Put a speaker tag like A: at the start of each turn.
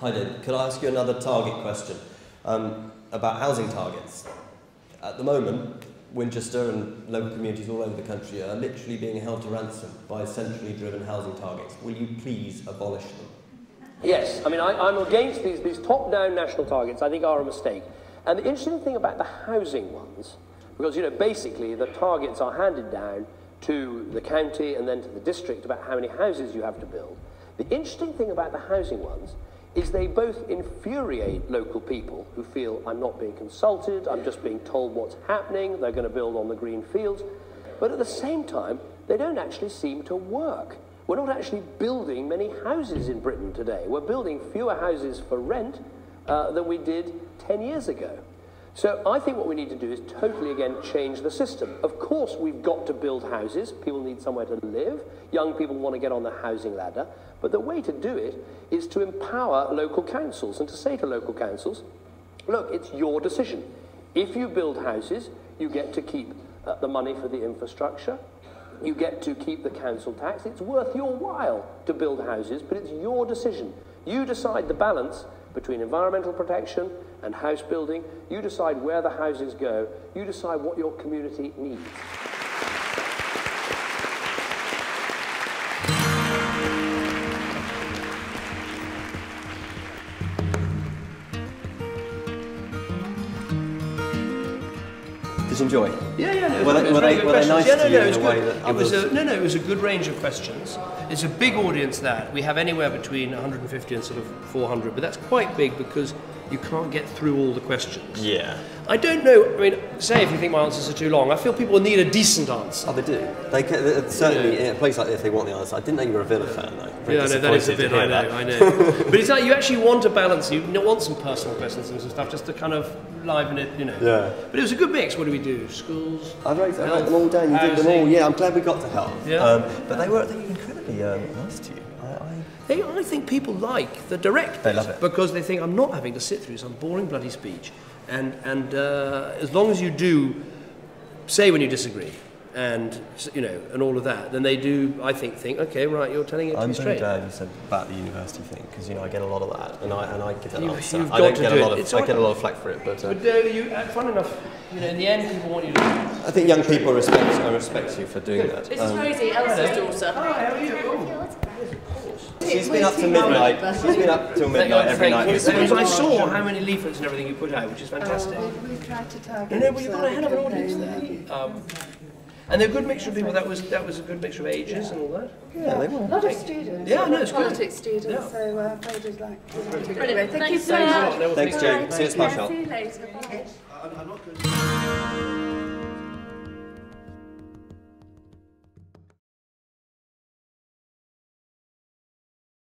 A: Hi, Dave. Could I ask you another target question about housing targets? At the moment, Winchester and local communities all over the country are literally being held to ransom by centrally driven housing targets. Will you please abolish them?
B: Yes, I mean, I'm against these top-down national targets. I think are a mistake. And the interesting thing about the housing ones, because, you know, basically the targets are handed down to the county and then to the district about how many houses you have to build. The interesting thing about the housing ones is they both infuriate local people who feel I'm not being consulted, I'm just being told what's happening, they're going to build on the green fields, but at the same time, they don't actually seem to work. We're not actually building many houses in Britain today. We're building fewer houses for rent than we did 10 years ago. So I think what we need to do is totally, again, change the system. Of course, we've got to build houses. People need somewhere to live. Young people want to get on the housing ladder. But the way to do it is to empower local councils and to say to local councils, look, it's your decision. If you build houses, you get to keep the money for the infrastructure. You get to keep the council tax. It's worth your while to build houses, but it's your decision. You decide the balance between environmental protection and house building. You decide where the houses go. You decide what your community needs.
A: Did you enjoy?
B: Yeah, no,
A: were they nice to you in a way that others...
B: It was a good range of questions. It's a big audience that. We have anywhere between 150 and sort of 400, but that's quite big because you can't get through all the questions.
A: Yeah.
B: I don't know, I mean, say if you think my answers are too long, I feel people need a decent answer.
A: Oh, they do. They can, certainly, in a place like this, they want the answer. I didn't know you were a Villa fan, though.
B: Yeah, no, that is a bit, I know. But it's like you actually want a balance, you want some personal questions and some stuff, just to kind of liven it, you know. Yeah. But it was a good mix. What do we do? Schools?
A: I wrote them all down, you did them all. Yeah, I'm glad we got to health.
B: Yeah.
A: But they were incredibly nice to you.
B: I think people like the direct
A: bit. They love it.
B: Because they think I'm not having to sit through some boring bloody speech. And as long as you do say when you disagree and, you know, and all of that, then they do, I think, okay, right, you're telling it to me straight.
A: I'm very glad you said about the university thing, because, you know, I get a lot of that, and I give that answer.
B: I get a
A: lot of flack for it, but
B: fun enough, you know, in the end, people want you to do it.
A: I think young people respect you for doing that.
C: This is Rosie, Elsa's daughter.
B: Hi, how are you?
A: She's been up to midnight. She's been up till midnight every night.
B: I saw how many leaflets and everything you put out, which is fantastic.
C: We tried to target.
B: No, but you've got a hell of an audience there. And they're a good mixture of people. That was a good mixture of ages and all that.
A: Yeah, they were.
C: A lot of students.
B: Yeah, no, it's good.
C: Politics students. Yeah. So they did like.
B: Brilliant.
C: Thank you so much.
A: Thanks, Jane. See you at Smash Up.
C: See you later.